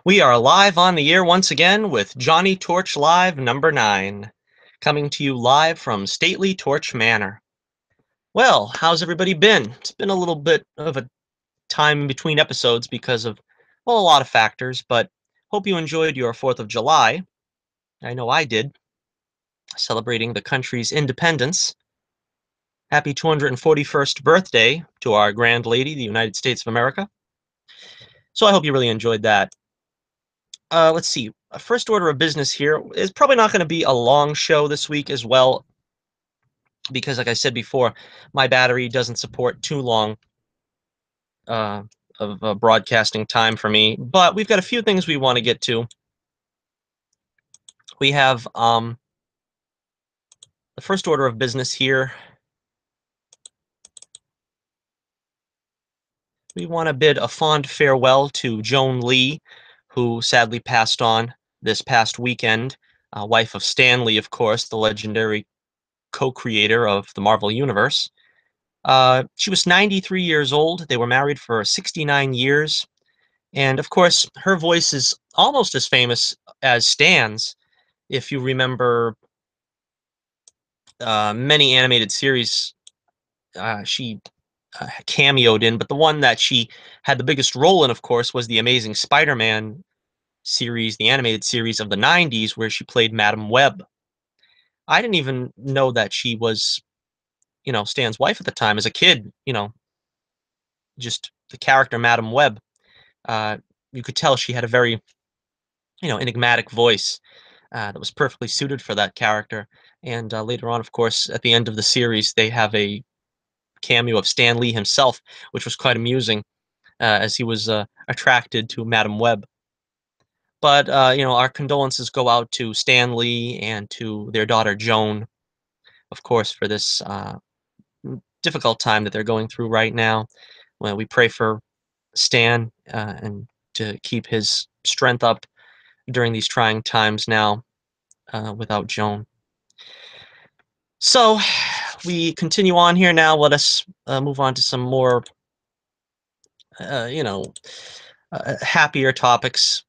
We are live on the air once again with Johnnie Torch Live number 9, coming to you live from stately Torch Manor. Well, how's everybody been? It's been a little bit of a time in between episodes because of, well, a lot of factors, but hope you enjoyed your 4th of July. I know I did, celebrating the country's independence. Happy 241st birthday to our Grand Lady, the United States of America. So I hope you really enjoyed that. Let's see. First order of business here is probably not going to be a long show this week as well, because, like I said before, my battery doesn't support too long uh, of broadcasting time for me. But we've got a few things we want to get to. We have the first order of business here. We want to bid a fond farewell to Joan Lee, who sadly passed on this past weekend. Wife of Stan Lee, of course, the legendary co-creator of the Marvel Universe. She was 93 years old. They were married for 69 years. And of course, her voice is almost as famous as Stan's. If you remember many animated series she cameoed in, but the one that she had the biggest role in, of course, was the Amazing Spider-Man series, the animated series of the 90s, where she played Madam Web. I didn't even know that she was, Stan's wife at the time as a kid, just the character Madam Web. Uh, you could tell she had a very, enigmatic voice that was perfectly suited for that character. And later on, of course, at the end of the series, they have a cameo of Stan Lee himself, which was quite amusing as he was attracted to Madam Web. But, our condolences go out to Stan Lee and to their daughter Joan, of course, for this difficult time that they're going through right now. Well, we pray for Stan and to keep his strength up during these trying times now without Joan. So we continue on here now. Let us move on to some more, uh, you know, happier topics.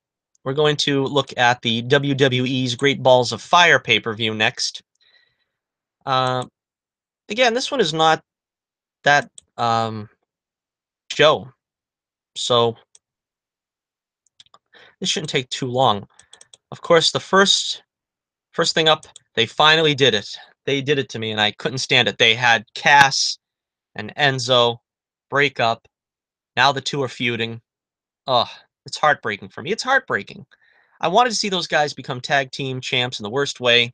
We're going to look at the WWE's Great Balls of Fire pay-per-view next. Uh, Again, this one is not that show, so this shouldn't take too long. Of course, the first thing up, they finally did it. They did it to me, and I couldn't stand it. They had Cass and Enzo break up. Now the two are feuding. Ugh, it's heartbreaking for me. It's heartbreaking. I wanted to see those guys become tag team champs in the worst way.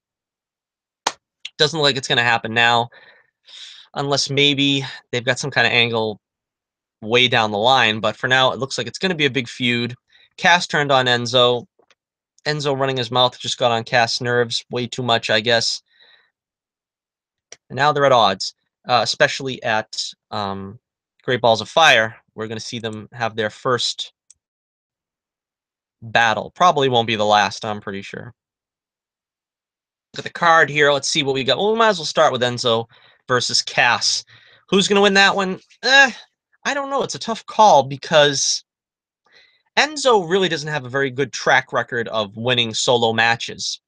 Doesn't look like it's going to happen now, unless maybe they've got some kind of angle way down the line. But for now, it looks like it's going to be a big feud. Cass turned on Enzo. Enzo running his mouth just got on Cass' nerves way too much, I guess. And now they're at odds, especially at Great Balls of Fire. We're going to see them have their first battle. Probably won't be the last, I'm pretty sure. Look at the card here. Let's see what we got. Well, we might as well start with Enzo versus Cass. Who's going to win that one? I don't know. It's a tough call because Enzo really doesn't have a very good track record of winning solo matches.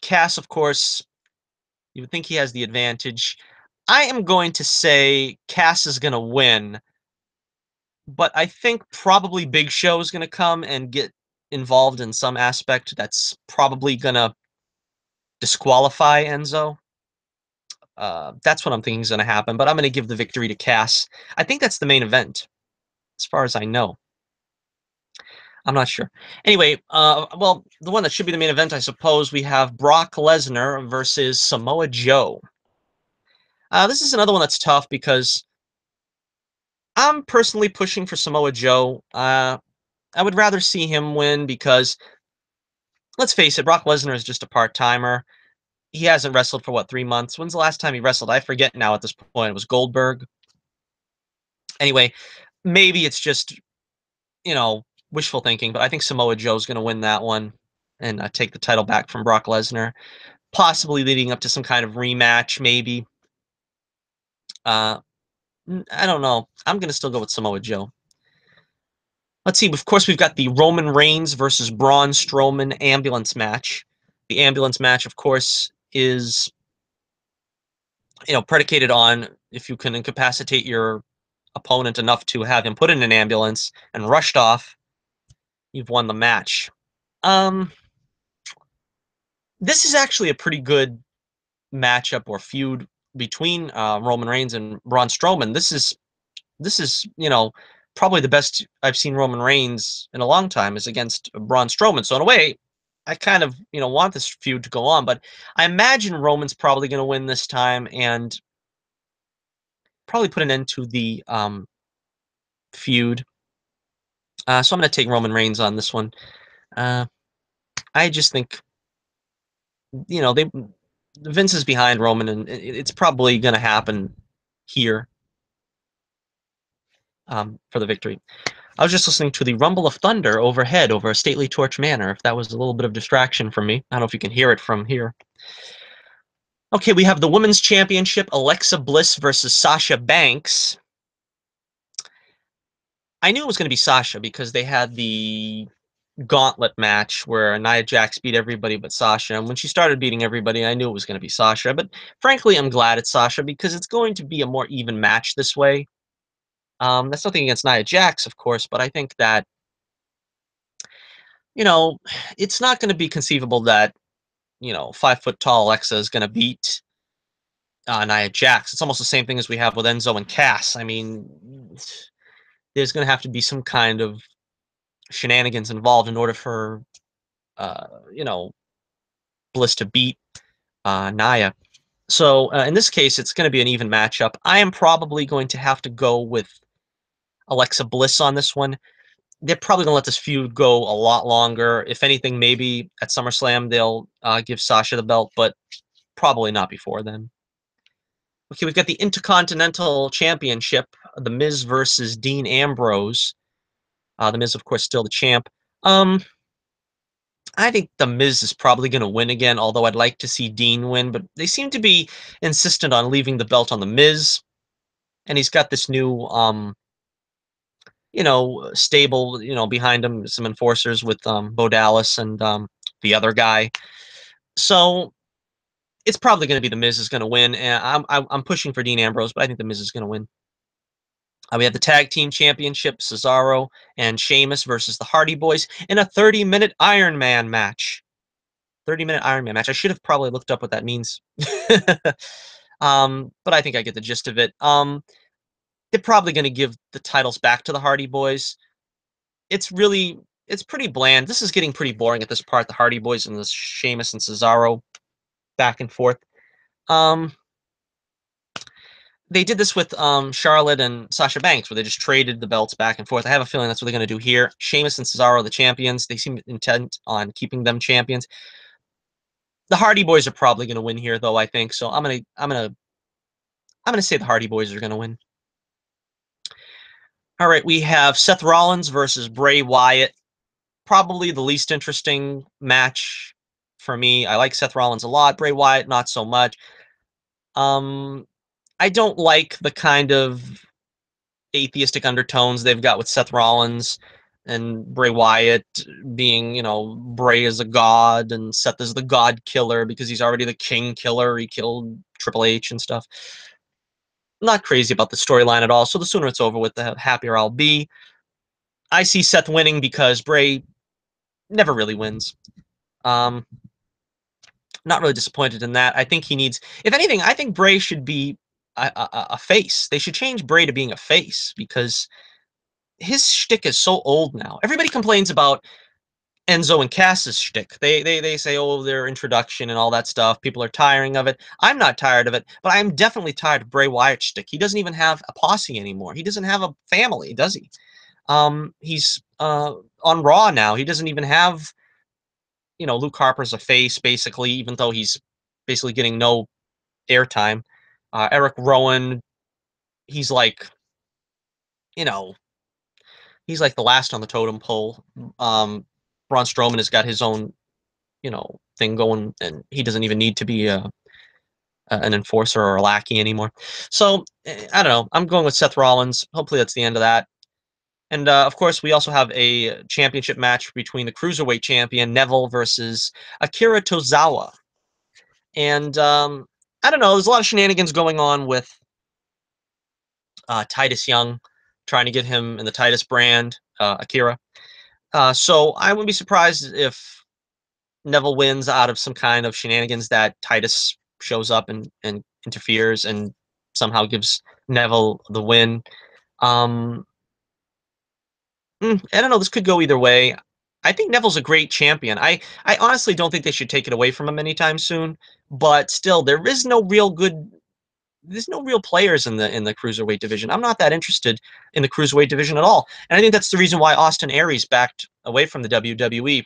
Cass, of course, you would think he has the advantage. I am going to say Cass is going to win, but I think probably Big Show is going to come and get involved in some aspect that's probably going to disqualify Enzo. That's what I'm thinking is going to happen, but I'm going to give the victory to Cass. I think that's the main event, as far as I know. I'm not sure. Anyway, well, the one that should be the main event, I suppose, we have Brock Lesnar versus Samoa Joe. This is another one that's tough because I'm personally pushing for Samoa Joe. I would rather see him win because, let's face it, Brock Lesnar is just a part-timer. He hasn't wrestled for, what, 3 months? When's the last time he wrestled? I forget now at this point. It was Goldberg. Anyway, maybe it's just, wishful thinking, but I think Samoa Joe's going to win that one and take the title back from Brock Lesnar, possibly leading up to some kind of rematch, maybe. I don't know. I'm going to still go with Samoa Joe. Let's see. Of course, we've got the Roman Reigns versus Braun Strowman ambulance match. The ambulance match, of course, is predicated on if you can incapacitate your opponent enough to have him put in an ambulance and rushed off, you've won the match. Um, this is actually a pretty good matchup or feud between Roman Reigns and Braun Strowman. This is probably the best I've seen Roman Reigns in a long time is against Braun Strowman. So in a way, I kind of want this feud to go on, but I imagine Roman's probably going to win this time and probably put an end to the feud. So I'm going to take Roman Reigns on this one. Uh, I just think they Vince is behind Roman, and it's probably going to happen here for the victory. I was just listening to the rumble of thunder overhead over Stately Torch Manor, if that was a little bit of distraction from me. I don't know if you can hear it from here. Okay, we have the Women's Championship, Alexa Bliss versus Sasha Banks. I knew it was going to be Sasha because they had the gauntlet match where Nia Jax beat everybody but Sasha. And when she started beating everybody, I knew it was going to be Sasha. But frankly, I'm glad it's Sasha because it's going to be a more even match this way. That's nothing against Nia Jax, of course, but I think that, you know, it's not going to be conceivable that 5 foot tall Alexa is going to beat Nia Jax. It's almost the same thing as we have with Enzo and Cass. I mean, there's going to have to be some kind of shenanigans involved in order for, uh, you know, Bliss to beat Nia. So in this case, it's going to be an even matchup. I am probably going to have to go with Alexa Bliss on this one. They're probably going to let this feud go a lot longer. If anything, maybe at SummerSlam they'll give Sasha the belt, but probably not before then. Okay, we've got the Intercontinental Championship, The Miz versus Dean Ambrose. The Miz, of course, still the champ. Um, I think The Miz is probably going to win again, although I'd like to see Dean win, but they seem to be insistent on leaving the belt on The Miz, and he's got this new, stable, behind him, some enforcers with Bo Dallas and the other guy. So it's probably going to be The Miz is going to win, and I'm pushing for Dean Ambrose, but I think The Miz is going to win. We have the Tag Team Championship, Cesaro and Sheamus versus the Hardy Boys in a 30-minute Iron Man match. 30-minute Iron Man match. I should have probably looked up what that means. But I think I get the gist of it. They're probably going to give the titles back to the Hardy Boys. It's pretty bland. This is getting pretty boring at this part. The Hardy Boys and the Sheamus and Cesaro back and forth. Um, they did this with Charlotte and Sasha Banks, where they just traded the belts back and forth. I have a feeling that's what they're going to do here. Sheamus and Cesaro are the champions. They seem intent on keeping them champions. The Hardy Boys are probably going to win here, though. I think so. I'm gonna say the Hardy Boys are going to win. All right, we have Seth Rollins versus Bray Wyatt. Probably the least interesting match for me. I like Seth Rollins a lot. Bray Wyatt, not so much. Um, I don't like the kind of atheistic undertones they've got with Seth Rollins and Bray Wyatt being, Bray is a god and Seth is the god killer because he's already the king killer. He killed Triple H and stuff. Not crazy about the storyline at all. So the sooner it's over with, the happier I'll be. I see Seth winning because Bray never really wins. Um, Not really disappointed in that. I think he needs, if anything, I think Bray should be a face. They should change Bray to being a face because his shtick is so old now. Everybody complains about Enzo and Cass's shtick. They say, oh, their introduction and all that stuff. People are tiring of it. I'm not tired of it, but I'm definitely tired of Bray Wyatt's shtick. He doesn't even have a posse anymore. He doesn't have a family, does he? He's on Raw now. He doesn't even have, Luke Harper's a face, basically, even though he's basically getting no airtime. Eric Rowan, he's like, you know, he's like the last on the totem pole. Braun Strowman has got his own, thing going, and he doesn't even need to be an enforcer or a lackey anymore. So I don't know. I'm going with Seth Rollins. Hopefully that's the end of that. And of course, we also have a championship match between the cruiserweight champion Neville versus Akira Tozawa. And I don't know. There's a lot of shenanigans going on with Titus Young, trying to get him in the Titus brand, Akira. So I wouldn't be surprised if Neville wins out of some kind of shenanigans that Titus shows up and interferes and somehow gives Neville the win. Um, I don't know. This could go either way. I think Neville's a great champion. I honestly don't think they should take it away from him anytime soon. But still, there's no real players in the cruiserweight division. I'm not that interested in the cruiserweight division at all. And I think that's the reason why Austin Aries backed away from the WWE.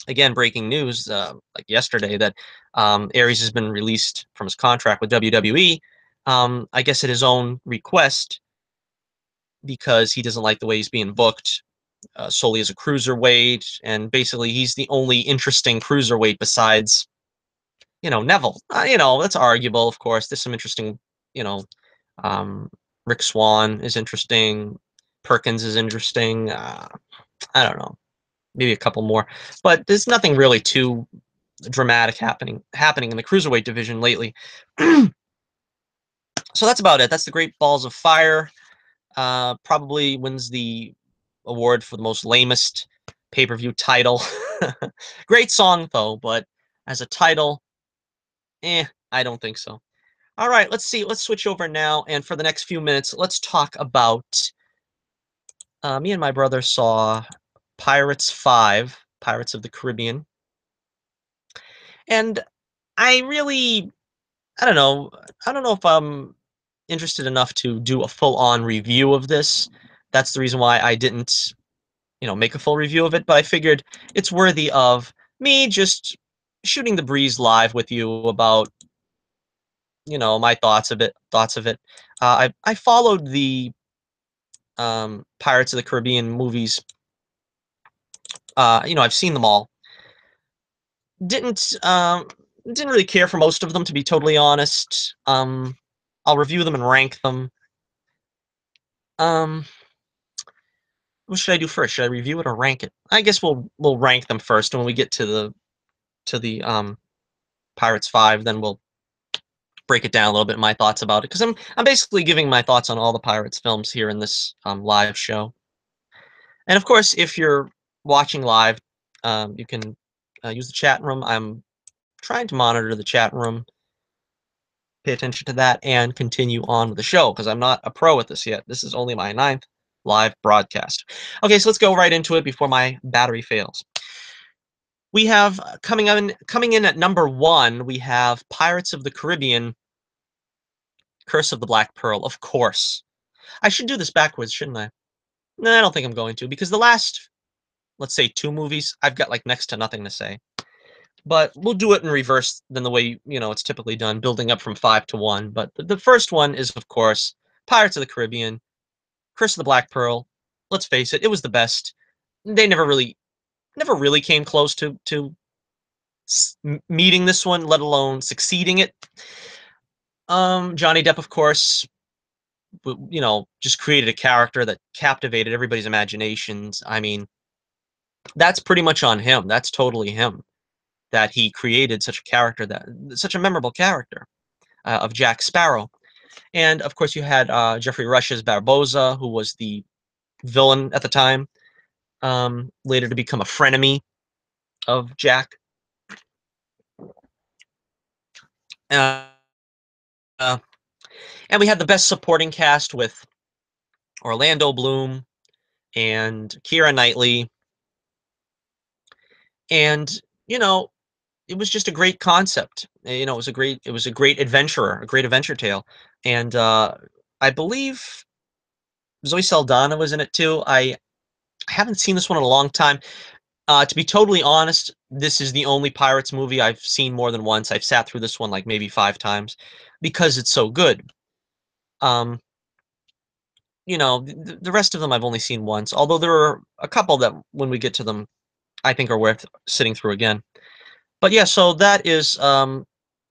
Again, breaking news like yesterday that Aries has been released from his contract with WWE. I guess at his own request because he doesn't like the way he's being booked solely as a cruiserweight, and basically he's the only interesting cruiserweight besides Neville. That's arguable, of course. There's some interesting, you know, um, Rick Swan is interesting. Perkins is interesting. I don't know, maybe a couple more, but there's nothing really too dramatic happening in the cruiserweight division lately. So that's about it. That's the Great Balls of Fire. Probably wins the award for the most lamest pay-per-view title. Great song though, but as a title, I don't think so. All right, let's see. Let's switch over now, and for the next few minutes, let's talk about. Me and my brother saw Pirates 5, Pirates of the Caribbean, and I really, I don't know, I don't know if I'm interested enough to do a full-on review of this. That's the reason why I didn't, make a full review of it. But I figured it's worthy of me just shooting the breeze live with you about my thoughts of it. I followed the Pirates of the Caribbean movies. I've seen them all. Didn't didn't really care for most of them, to be totally honest. I'll review them and rank them. Um, what should I do first? Should I review it or rank it? I guess we'll rank them first when we get to the Pirates 5. Then we'll break it down a little bit. My thoughts about it, because I'm basically giving my thoughts on all the Pirates films here in this live show. And of course, if you're watching live, you can use the chat room. I'm trying to monitor the chat room, pay attention to that, and continue on with the show because I'm not a pro at this yet. This is only my ninth live broadcast. Okay, so let's go right into it before my battery fails. We have coming in at number 1. We have Pirates of the Caribbean: Curse of the Black Pearl. Of course, I should do this backwards, shouldn't I? No, I don't think I'm going to, because the last, let's say, 2 movies, I've got like next to nothing to say. But we'll do it in reverse than the way, it's typically done, building up from 5 to 1. But the first one is, of course, Pirates of the Caribbean, Curse of the Black Pearl. Let's face it, it was the best. They never really came close to meeting this one, let alone succeeding it. Johnny Depp, of course, just created a character that captivated everybody's imaginations. I mean, that's pretty much on him. That's totally him. That he created such a memorable character of Jack Sparrow. And of course, you had Jeffrey Rush's Barboza, who was the villain at the time, later to become a frenemy of Jack. Uh, uh, and we had the best supporting cast with Orlando Bloom and Keira Knightley. And, you know, it was just a great concept. It was a great adventure tale. And I believe Zoe Saldana was in it too. I haven't seen this one in a long time. To be totally honest, this is the only Pirates movie I've seen more than once. I've sat through this one like maybe 5 times because it's so good. Um, the rest of them I've only seen once, although there are a couple that when we get to them, I think are worth sitting through again. But yeah, so that is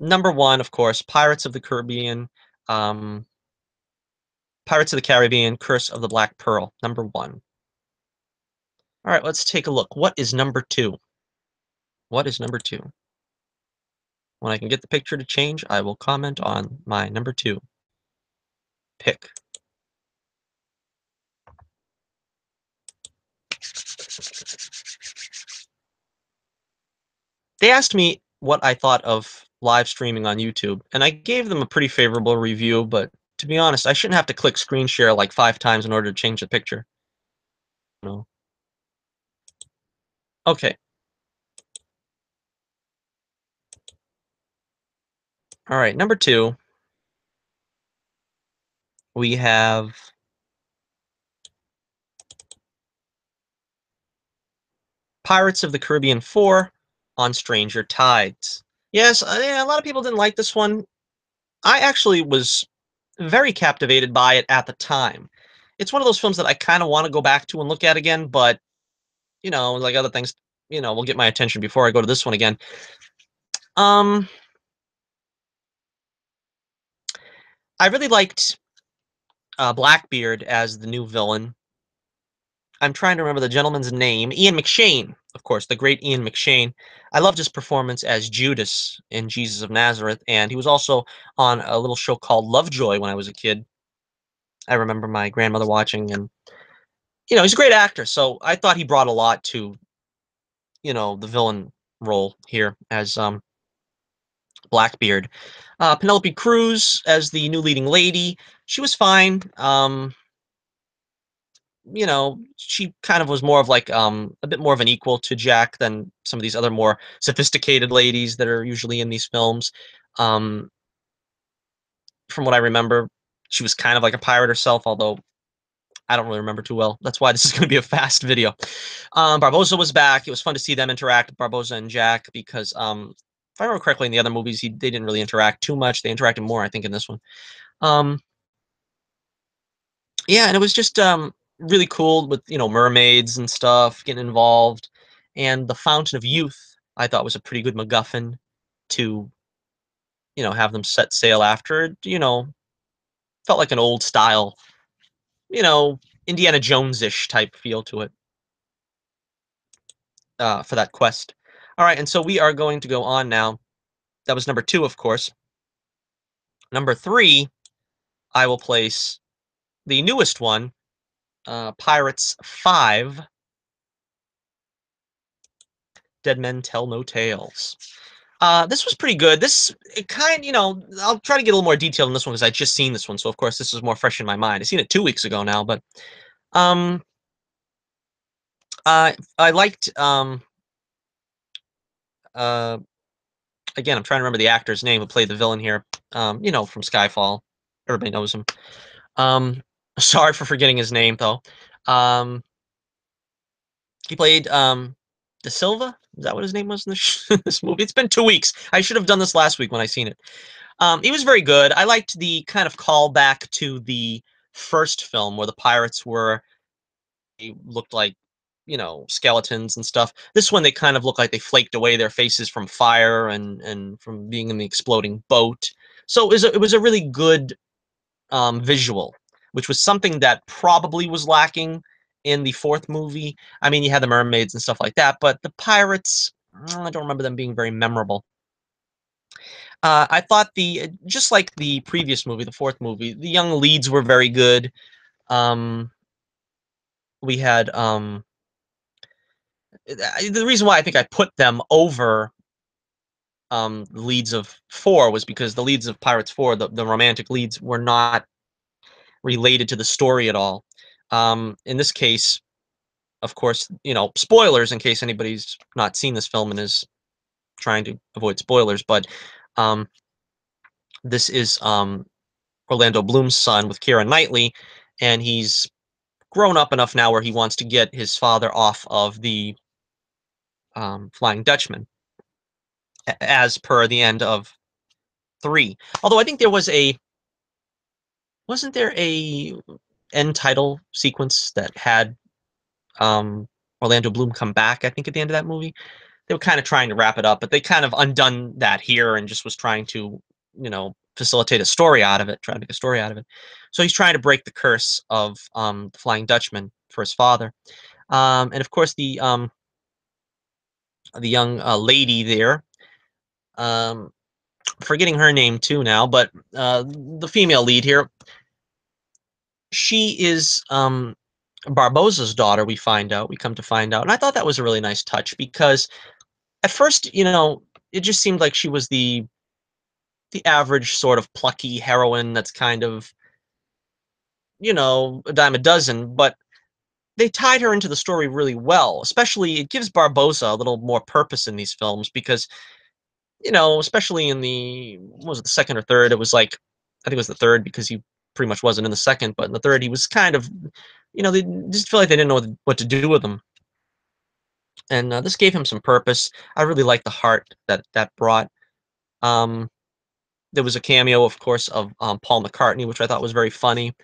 number 1, of course, Pirates of the Caribbean. Um, Pirates of the Caribbean, Curse of the Black Pearl, number 1. All right, let's take a look. What is number 2? What is number 2? When I can get the picture to change, I will comment on my number 2 pick. They asked me what I thought of live streaming on YouTube, and I gave them a pretty favorable review, but to be honest, I shouldn't have to click screen share like 5 times in order to change the picture. No. Okay. All right, number 2, we have Pirates of the Caribbean 4 on Stranger Tides. Yes, yeah, a lot of people didn't like this one. I actually was very captivated by it at the time. It's one of those films that I kind of want to go back to and look at again, but like other things, will get my attention before I go to this one again. Um, I really liked Blackbeard as the new villain. I'm trying to remember the gentleman's name. Ian McShane, of course, the great Ian McShane. I loved his performance as Judas in Jesus of Nazareth, and he was also on a little show called Lovejoy when I was a kid. I remember my grandmother watching, and he's a great actor. So I thought he brought a lot to the villain role here as Blackbeard. Penelope Cruz as the new leading lady. She was fine. She kind of was more of like a bit more of an equal to Jack than some of these other more sophisticated ladies that are usually in these films. Um, from what I remember, she was kind of like a pirate herself, although I don't really remember too well. That's why this is going to be a fast video. Barboza was back. It was fun to see them interact, Barboza and Jack, because if I remember correctly, in the other movies, they didn't really interact too much. They interacted more, I think, in this one. Um, yeah, and it was just really cool with mermaids and stuff getting involved, and the Fountain of Youth I thought was a pretty good MacGuffin to have them set sail after. Felt like an old style, you know Indiana Jones ish type feel to it for that quest. All right, and so we are going to go on now. That was number 2, of course. Number 3, I will place the newest one, Pirates 5. Dead Men Tell No Tales. This was pretty good. It kind, I'll try to get a little more detail in this one because I just seen this one, so of course this is more fresh in my mind. I seen it 2 weeks ago now, but um, I liked uh, again, I'm trying to remember the actor's name who played the villain here. From Skyfall, everybody knows him. Um, sorry for forgetting his name though. Um, he played De Silva. Is that what his name was in this movie? It's been 2 weeks. I should have done this last week when I seen it. He was very good. I liked the kind of callback to the first film where the pirates they looked like, skeletons and stuff. This one, they kind of look like they flaked away their faces from fire and from being in the exploding boat. So it was a really good visual, which was something that probably was lacking in the fourth movie. I mean, you had the mermaids and stuff like that, but the pirates, I don't remember them being very memorable. I thought just like the previous movie, the fourth movie, the young leads were very good. Um, we had the reason why I think I put them over the leads of 4 was because the leads of Pirates 4, the romantic leads, were not related to the story at all. In this case, of course, spoilers in case anybody's not seen this film and is trying to avoid spoilers, but um, this is Orlando Bloom's son with Keira Knightley, and he's grown up enough now where he wants to get his father off of the Flying Dutchman, as per the end of 3. Although I think wasn't there a end title sequence that had Orlando Bloom come back, I think, at the end of that movie? They were kind of trying to wrap it up, but they kind of undone that here and just was trying to, facilitate a story out of it, try to make a story out of it. So he's trying to break the curse of the Flying Dutchman for his father. And of course, the young lady there, um, forgetting her name too now, but the female lead here, she is Barbosa's daughter. We come to find out, and I thought that was a really nice touch because at first, it just seemed like she was the average sort of plucky heroine that's kind of, a dime a dozen, but they tied her into the story really well. Especially, it gives Barbosa a little more purpose in these films because, especially in what was it, the second or third, it was like, I think it was the third because he pretty much wasn't in the second, but in the third, he was kind of, they just feel like they didn't know what to do with him. And this gave him some purpose. I really liked the heart that brought. Um, there was a cameo, of course, of Paul McCartney, which I thought was very funny.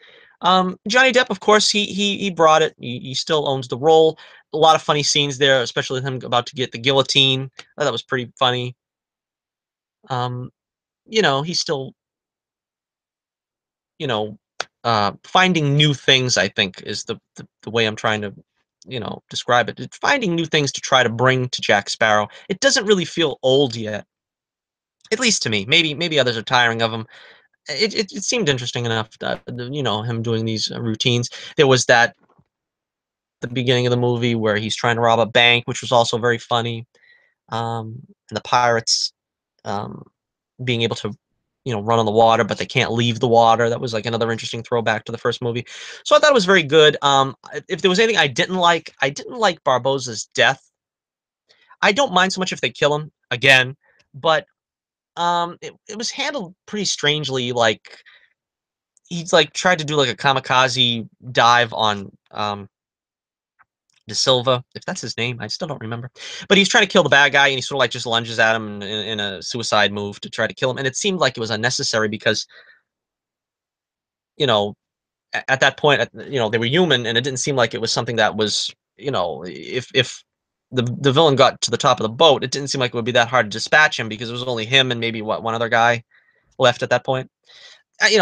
Johnny Depp, of course, he brought it. He still owns the role. A lot of funny scenes there, especially him about to get the guillotine. I thought that was pretty funny. Um, he's still, you know, finding new things. I think is the way I'm trying to, describe it. It's finding new things to try to bring to Jack Sparrow. It doesn't really feel old yet, at least to me. Maybe others are tiring of him. It seemed interesting enough that him doing these routines. There was that the beginning of the movie where he's trying to rob a bank, which was also very funny. And the pirates um, being able to run on the water, but they can't leave the water. That was like another interesting throwback to the first movie. So I thought it was very good. If there was anything I didn't like Barbosa's death. I don't mind so much if they kill him again, but it was handled pretty strangely. Like he's like tried to do like a kamikaze dive on De Silva, if that's his name. I still don't remember. But he's trying to kill the bad guy, and he sort of like just lunges at him in a suicide move to try to kill him. And it seemed like it was unnecessary because you know at that point, they were human, and it didn't seem like it was something that was if the villain got to the top of the boat, it didn't seem like it would be that hard to dispatch him because it was only him and maybe one other guy left at that point.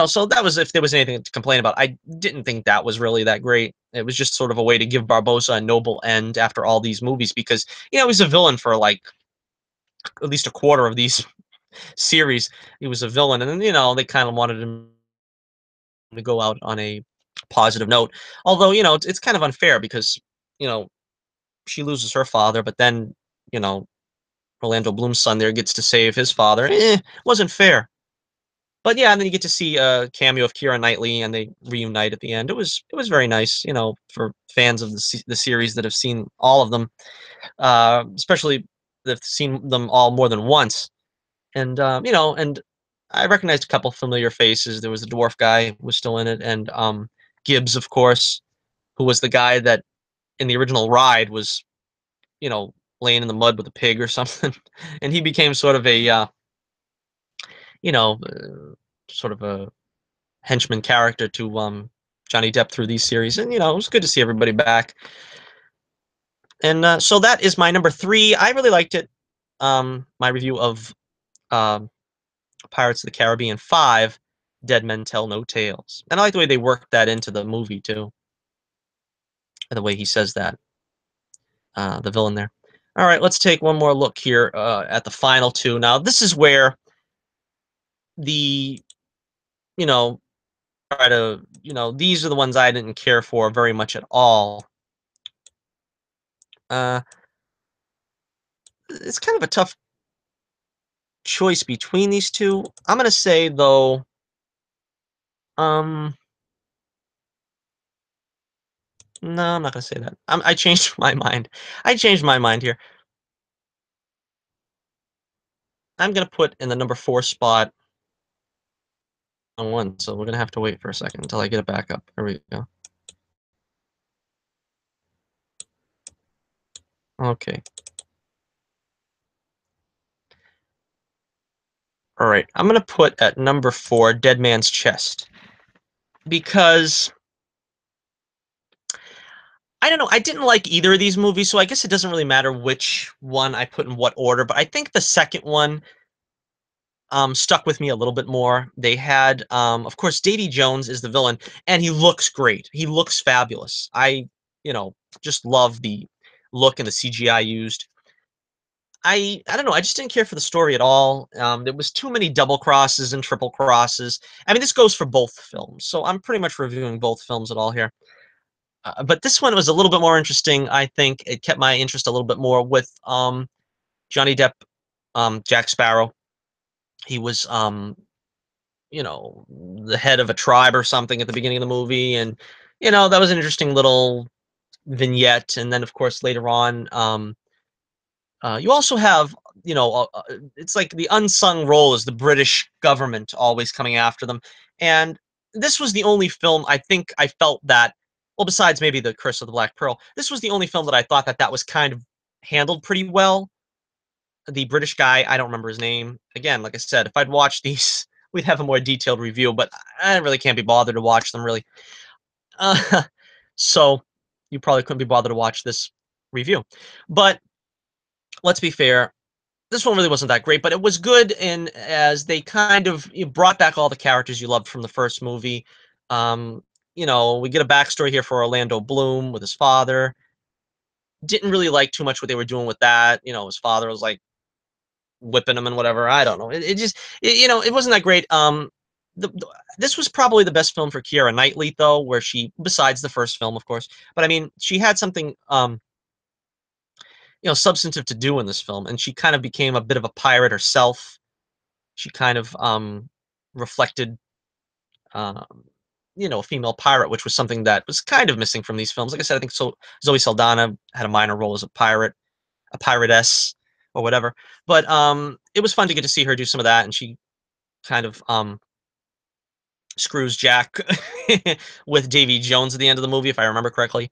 So that was if there was anything to complain about. I didn't think that was really that great. It was just sort of a way to give Barbosa a noble end after all these movies because he was a villain for like at least a quarter of these series. He was a villain, and then they kind of wanted him to go out on a positive note. Although it's kind of unfair because you know she loses her father, but then you know Orlando Bloom's son there gets to save his father. Wasn't fair. But yeah, and then you get to see a cameo of Keira Knightley, and they reunite at the end. It was very nice, for fans of the series that have seen all of them, especially that have seen them all more than once. And and I recognized a couple familiar faces. There was the dwarf guy who was still in it, and Gibbs, of course, who was the guy that in the original ride was you know laying in the mud with a pig or something, and he became sort of a you know uh, sort of a henchman character to Johnny Depp through these series, and it was good to see everybody back. And so that is my number three. I really liked it. My review of um, Pirates of the Caribbean 5, Dead Men Tell No Tales, and I like the way they worked that into the movie too, and the way he says that the villain there. All right, let's take one more look here at the final two. Now, this is where the you know try to these are the ones I didn't care for very much at all. Uh, it's kind of a tough choice between these two. I'm gonna say though, um, no, I'm not gonna say that. I changed my mind. I changed my mind here. I'm gonna put in the number four spot on one. So we're gonna have to wait for a second until I get it back up. There we go. Okay. All right. I'm gonna put at number four, Dead Man's Chest, because I don't know. I didn't like either of these movies, so I guess it doesn't really matter which one I put in what order. But I think the second one stuck with me a little bit more. They had, of course, Davy Jones is the villain, and he looks great. He looks fabulous. You know, just love the look and the CGI used. I don't know. I just didn't care for the story at all. There was too many double crosses and triple crosses. I mean, this goes for both films, so I'm pretty much reviewing both films at all here. But this one was a little bit more interesting. I think it kept my interest a little bit more with Johnny Depp, Jack Sparrow. He was you know, the head of a tribe or something at the beginning of the movie, and that was an interesting little vignette. And then, of course, later on, you also have, it's like the unsung role is the British government always coming after them. And this was the only film I think I felt that, well, besides maybe The Curse of the Black Pearl, this was the only film that I thought that was kind of handled pretty well. The British guy, I don't remember his name. Again, like I said, if I'd watched these, we'd have a more detailed review, but I really can't be bothered to watch them, really. Uh, so you probably couldn't be bothered to watch this review. But let's be fair, this one really wasn't that great, but it was good in as they kind of brought back all the characters you loved from the first movie. Um, we get a backstory here for Orlando Bloom with his father. Didn't really like too much what they were doing with that. His father was like whipping him and whatever. I don't know. It wasn't that great. This was probably the best film for Keira Knightley, though, where she, besides the first film, of course, but I mean, she had something, substantive to do in this film, and she kind of became a bit of a pirate herself. She kind of reflected, um, a female pirate, which was something that was kind of missing from these films. Like I said, I think so. Zoe Saldana had a minor role as a pirate, a piratess, or whatever. But it was fun to get to see her do some of that, and she kind of screws Jack with Davy Jones at the end of the movie, if I remember correctly.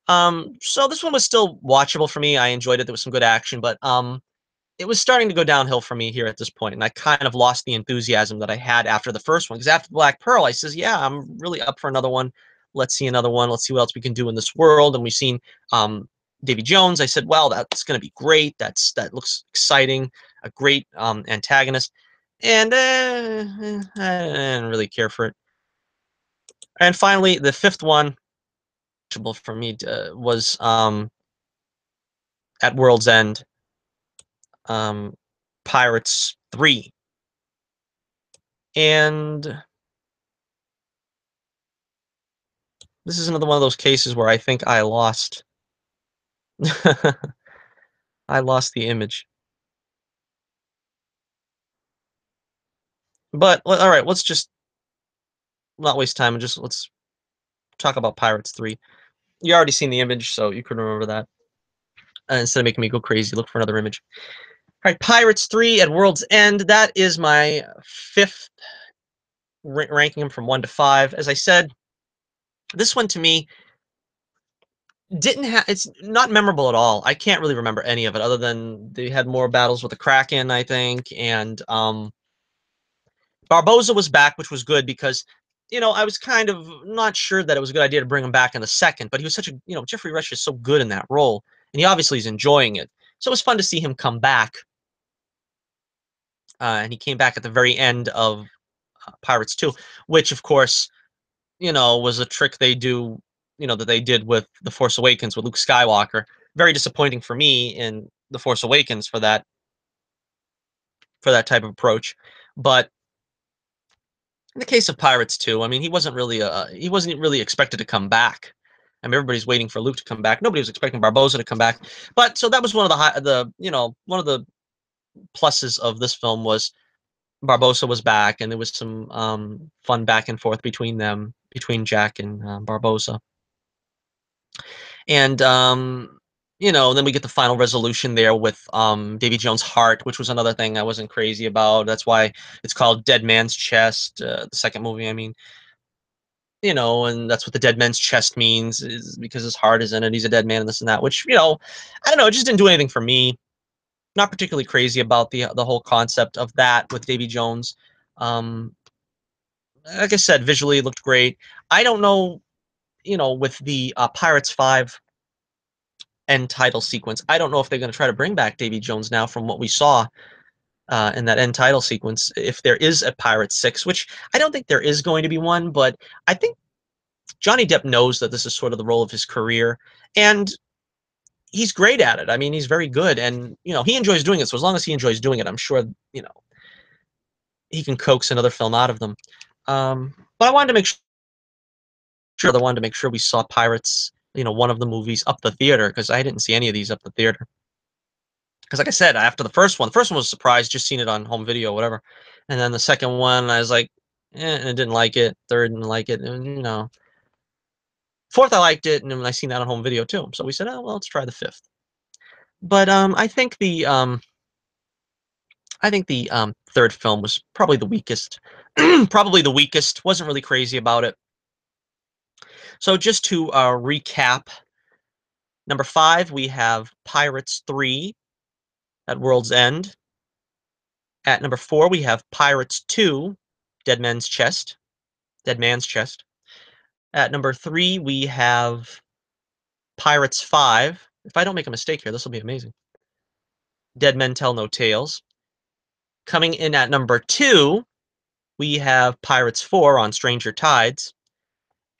So this one was still watchable for me. I enjoyed it. There was some good action, but it was starting to go downhill for me here at this point, and I kind of lost the enthusiasm that I had after the first one. Because after Black Pearl, I says, "Yeah, I'm really up for another one. Let's see another one. Let's see what else we can do in this world." And we've seen Davy Jones. I said, "Well, that's going to be great. That looks exciting. A great antagonist." And I didn't really care for it. And finally, the fifth one for me was at World's End, um, Pirates 3. And this is another one of those cases where I think I lost I lost the image. But all right, let's just not waste time and just let's talk about Pirates 3. You already seen the image, so you can remember that. Instead of making me go crazy, look for another image. All right, Pirates 3 at World's End. That is my fifth, ranking them from 1 to 5. As I said, this one to me didn't have, it's not memorable at all. I can't really remember any of it other than they had more battles with the Kraken, I think, and Barboza was back, which was good because, I was kind of not sure that it was a good idea to bring him back in the second, but he was such a, Jeffrey Rush is so good in that role, and he obviously is enjoying it. So it was fun to see him come back. And he came back at the very end of Pirates 2, which, of course, was a trick they do, that they did with The Force Awakens with Luke Skywalker. Very disappointing for me in The Force Awakens for that type of approach. But in the case of Pirates 2, I mean, he wasn't really expected to come back. I mean, everybody's waiting for Luke to come back. Nobody was expecting Barboza to come back. But so that was one of one of the pluses of this film was Barboza was back, and there was some fun back and forth between them, between Jack and Barboza. And then we get the final resolution there with Davy Jones' heart, which was another thing I wasn't crazy about. That's why it's called Dead Man's Chest, the second movie, I mean. And that's what the dead man's chest means, is because his heart is in it. He's a dead man and this and that, which, I don't know, it just didn't do anything for me. Not particularly crazy about the whole concept of that with Davy Jones. Um, like I said, visually it looked great. I don't know, with the Pirates 5 end title sequence, I don't know if they're going to try to bring back Davy Jones now from what we saw. in that end title sequence, if there is a Pirate 6, which I don't think there is going to be one, but I think Johnny Depp knows that this is sort of the role of his career, and he's great at it. I mean, he's very good, and he enjoys doing it. So as long as he enjoys doing it, I'm sure he can coax another film out of them. But I wanted to make sure we saw Pirates, one of the movies up the theater, because I didn't see any of these up the theater. Because like I said, after the first one was a surprise, just seen it on home video, whatever. And then the second one, I was like, and I didn't like it. Third, didn't like it. And, fourth, I liked it, and then I seen that on home video too. So we said, oh well, let's try the fifth. But I think the third film was probably the weakest. Probably the weakest. Wasn't really crazy about it. So just to recap, number 5 we have Pirates 3 at World's End. At number 4 we have Pirates 2, Dead Man's Chest. Dead Man's Chest. At number 3 we have Pirates 5. If I don't make a mistake here, this will be amazing. Dead Men Tell No Tales. Coming in at number 2, we have Pirates 4 on Stranger Tides.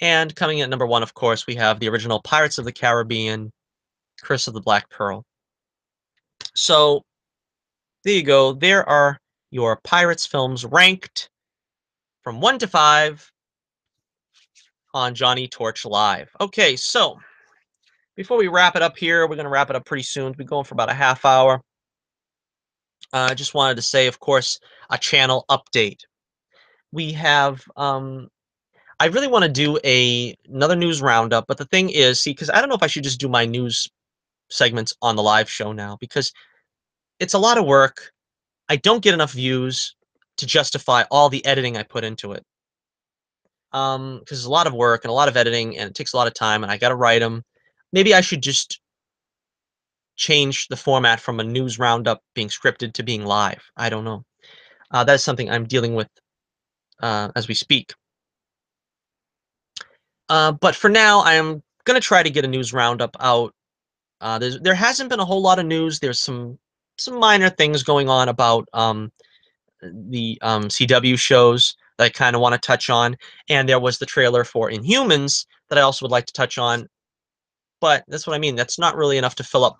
And coming in at number 1, of course, we have the original Pirates of the Caribbean, Curse of the Black Pearl. So, there you go. There are your Pirates films ranked from 1 to 5 on Johnnie Torch Live. Okay, so before we wrap it up here, we're going to wrap it up pretty soon. We're going for about a half hour. I just wanted to say, of course, a channel update. We have I really want to do another news roundup, but the thing is, see, because I don't know if I should just do my news segments on the live show now, because it's a lot of work. I don't get enough views to justify all the editing I put into it. Because it's a lot of work and a lot of editing, and it takes a lot of time, and I got to write them. Maybe I should just change the format from a news roundup being scripted to being live. I don't know. That's something I'm dealing with as we speak. But for now, I'm going to try to get a news roundup out. There hasn't been a whole lot of news. There's some minor things going on about the CW shows that I kind of want to touch on, and there was the trailer for Inhumans that I also would like to touch on. But that's what I mean. That's not really enough to fill up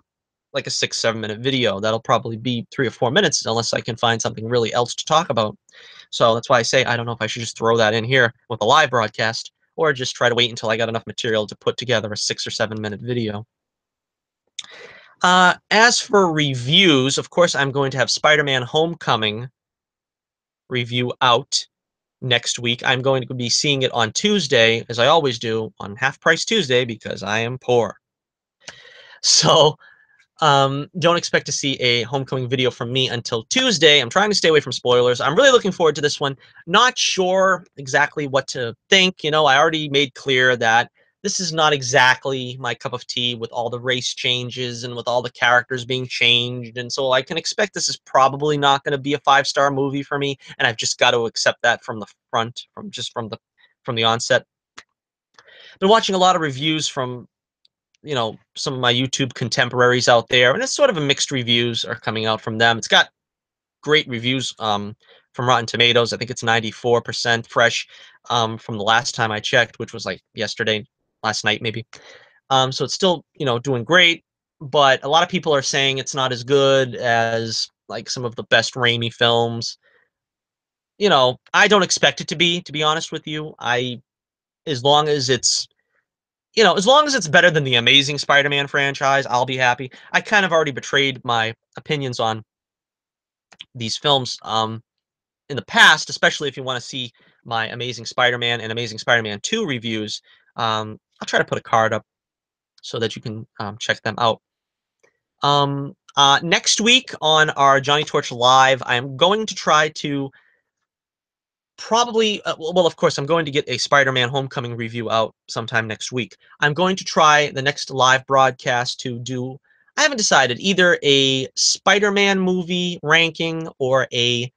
like a 6-7 minute video. That'll probably be 3 or 4 minutes unless I can find something really else to talk about. So that's why I say I don't know if I should just throw that in here with a live broadcast, or just try to wait until I got enough material to put together a 6 or 7 minute video. As for reviews, of course, I'm going to have Spider-Man Homecoming review out next week. I'm going to be seeing it on Tuesday, as I always do, on Half Price Tuesday, because I am poor. So don't expect to see a Homecoming video from me until Tuesday. I'm trying to stay away from spoilers. I'm really looking forward to this one. Not sure exactly what to think. I already made clear that this is not exactly my cup of tea, with all the race changes and with all the characters being changed. And so I can expect this is probably not going to be a 5-star movie for me. And I've just got to accept that from the front, from the onset. Been watching a lot of reviews from some of my YouTube contemporaries out there, and it's sort of a mixed reviews are coming out from them. It's got great reviews from Rotten Tomatoes. I think it's 94% fresh from the last time I checked, which was like last night maybe. So it's still doing great, but a lot of people are saying it's not as good as like some of the best Raimi films. I don't expect it to be honest with you. As long as it's as long as it's better than the Amazing Spider-Man franchise, I'll be happy. I kind of already betrayed my opinions on these films in the past, especially if you want to see my Amazing Spider-Man and Amazing Spider-Man 2 reviews. I'll try to put a card up so that you can check them out. Next week on our Johnnie Torch Live, I'm going to try to probably well, of course, I'm going to get a Spider-Man Homecoming review out sometime next week. I'm going to try the next live broadcast to do, I haven't decided, either a Spider-Man movie ranking or a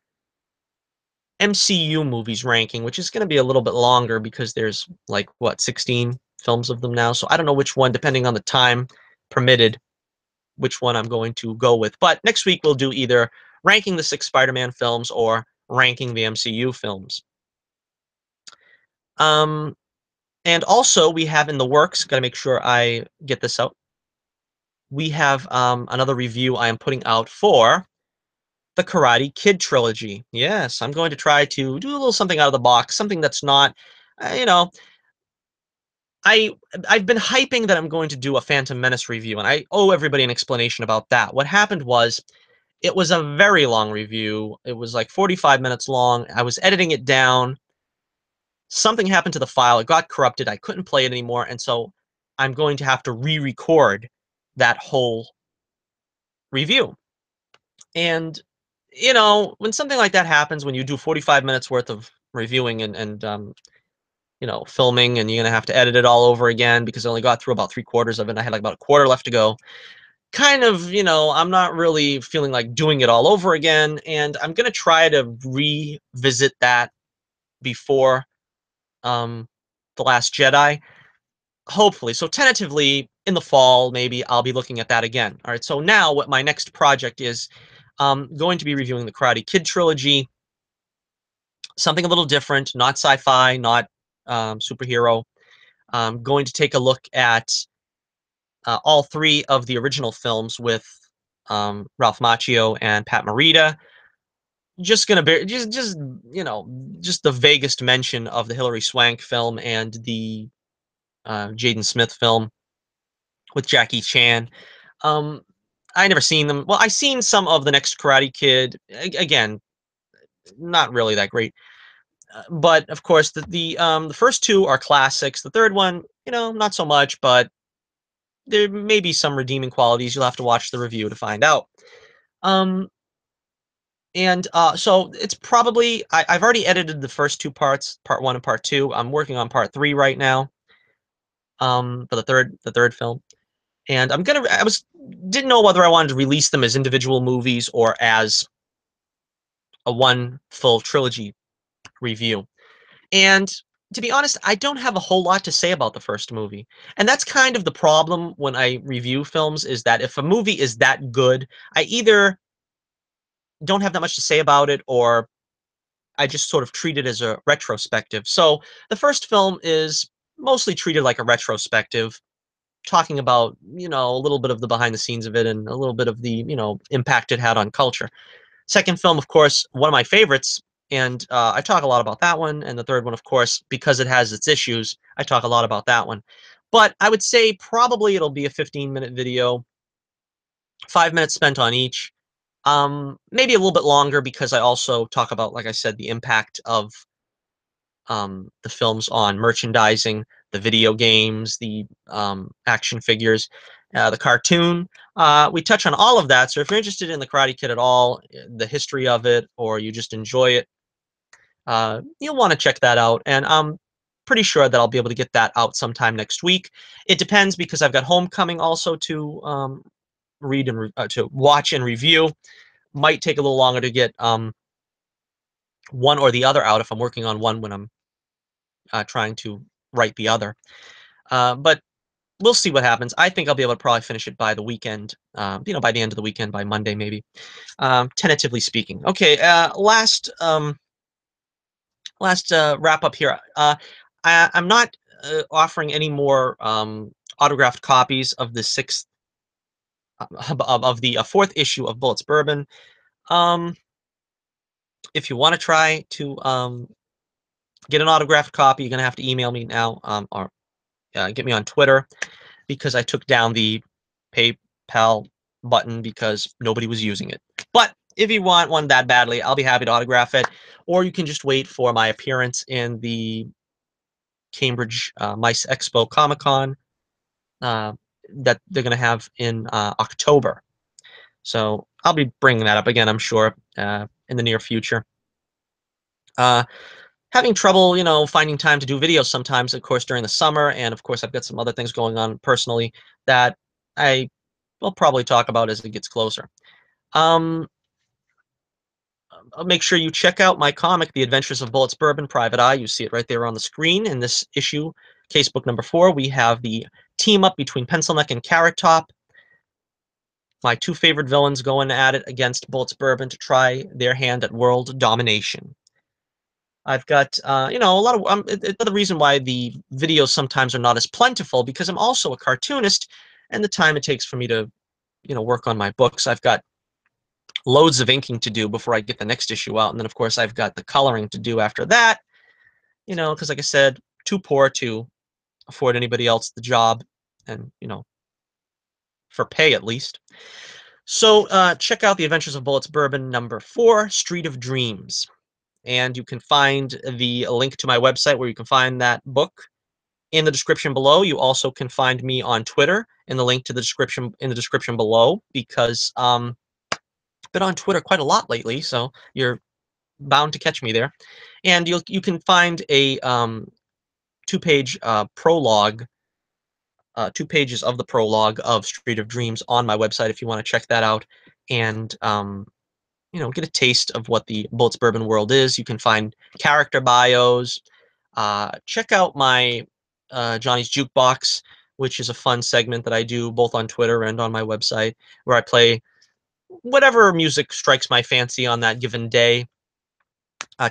MCU movies ranking, which is going to be a little bit longer because there's like 16 films of them now. So I don't know which one, depending on the time permitted, which one I'm going to go with. But next week we'll do either ranking the 6 Spider-Man films or ranking the MCU films. Um, and also we have in the works, gotta make sure I get this out. We have another review I am putting out for the Karate Kid trilogy. Yes, I'm going to try to do a little something out of the box, something that's not, you know, I I've been hyping that I'm going to do a Phantom Menace review, and I owe everybody an explanation about that. What happened was, it was a very long review. It was like 45 minutes long. I was editing it down. Something happened to the file. It got corrupted. I couldn't play it anymore, and so I'm going to have to re-record that whole review. And when something like that happens, when you do 45 minutes worth of reviewing and filming, and you're gonna have to edit it all over again because I only got through about 3/4 of it. And I had like about a quarter left to go. Kind of, I'm not really feeling like doing it all over again, and I'm gonna try to revisit that before um, the Last Jedi, hopefully. So tentatively in the fall, maybe I'll be looking at that again. All right. So now, what my next project is, going to be reviewing the Karate Kid trilogy, something a little different, not sci-fi, not superhero. Going to take a look at all 3 of the original films with Ralph Macchio and Pat Morita. Just gonna be just the vaguest mention of the Hilary Swank film and the Jaden Smith film with Jackie Chan. Um, I never seen them. Well, I seen some of the next Karate Kid. Again, not really that great. But of course, the first 2 are classics. The third one, not so much, but there may be some redeeming qualities. You'll have to watch the review to find out. Um, and so it's probably I've already edited the first 2 parts, part 1 and part 2. I'm working on part 3 right now. For the third film, and I was didn't know whether I wanted to release them as individual movies or as a one full trilogy review. And to be honest, I don't have a whole lot to say about the first movie. And that's kind of the problem when I review films, is that if a movie is that good, I either don't have that much to say about it, or I just sort of treat it as a retrospective. So the first film is mostly treated like a retrospective, talking about, a little bit of the behind the scenes of it and a little bit of the, impact it had on culture. Second film, of course, one of my favorites, and I talk a lot about that one. And the third one, of course, because it has its issues, I talk a lot about that one. But I would say probably it'll be a 15-minute video, 5 minutes spent on each. Maybe a little bit longer because I also talk about, like I said, the impact of the films on merchandising, the video games, the action figures, the cartoon. We touch on all of that. So if you're interested in the Karate Kid at all, the history of it, or you just enjoy it, you'll want to check that out. And I'm pretty sure that I'll be able to get that out sometime next week. It depends because I've got Homecoming also to read and to watch and review. Might take a little longer to get one or the other out if I'm working on one when I'm trying to write the other. But we'll see what happens. I think I'll be able to probably finish it by the weekend. By the end of the weekend, by Monday maybe. Tentatively speaking. Okay. Last wrap up here. I'm not offering any more autographed copies of the sixth of the fourth issue of Bullets Bourbon. Um, if you want to try to get an autographed copy, you're gonna have to email me now, or get me on Twitter, because I took down the PayPal button because nobody was using it. But if you want one that badly, I'll be happy to autograph it. Or you can just wait for my appearance in the Cambridge Mice Expo Comic Con uh, that they're going to have in October. So I'll be bringing that up again, I'm sure, in the near future. Uh, Having trouble, finding time to do videos sometimes, of course, during the summer. And of course, I've got some other things going on personally that I will probably talk about as it gets closer. Um, Make sure you check out my comic, The Adventures of Bullets Bourbon, Private Eye. You see it right there on the screen. In this issue, casebook number 4, we have the team up between Pencil Neck and Carrot Top. My two favorite villains going at it against Bullets Bourbon to try their hand at world domination. I've got, a lot of. The reason why the videos sometimes are not as plentiful because I'm also a cartoonist, and the time it takes for me to, work on my books. I've got loads of inking to do before I get the next issue out, and then of course I've got the coloring to do after that. Because like I said, too poor to afford anybody else the job, and for pay at least. So check out the Adventures of Bullets Bourbon #4, Street of Dreams. And you can find the link to my website where you can find that book in the description below. You also can find me on Twitter in the link to the description below because I've been on Twitter quite a lot lately, so you're bound to catch me there. And you can find a two-page prologue, 2 pages of the prologue of Street of Dreams on my website if you want to check that out and get a taste of what the Bullets Bourbon world is. You can find character bios. Check out my Johnny's Jukebox, which is a fun segment that I do both on Twitter and on my website, where I play whatever music strikes my fancy on that given day.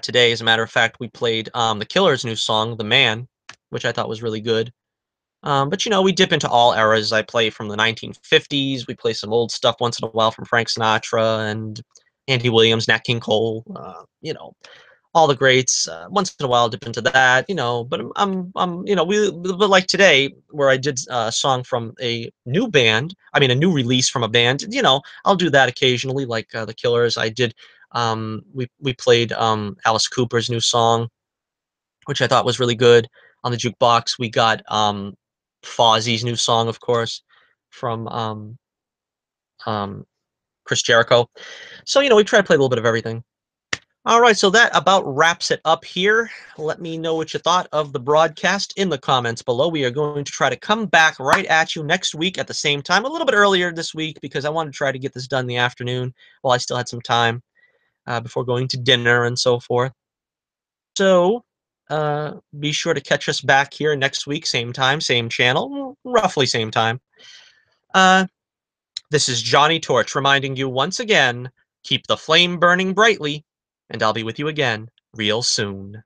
Today, as a matter of fact, we played The Killer's new song, The Man, which I thought was really good. But we dip into all eras. I play from the 1950s. We play some old stuff once in a while from Frank Sinatra and Andy Williams, Nat King Cole. All the greats. Once in a while, dip into that. But but like today, where I did a song from a new band. I mean, a new release from a band. I'll do that occasionally, like the Killers. I did. We played Alice Cooper's new song, which I thought was really good on the jukebox. We got Fozzie's new song, of course, from um, Chris Jericho. So, we try to play a little bit of everything. All right, so that about wraps it up here. Let me know what you thought of the broadcast in the comments below. We are going to try to come back right at you next week at the same time, a little bit earlier this week because I wanted to try to get this done in the afternoon while I still had some time before going to dinner and so forth. So be sure to catch us back here next week, same time, same channel, roughly same time. Uh, this is Johnnie Torch reminding you once again, keep the flame burning brightly, and I'll be with you again real soon.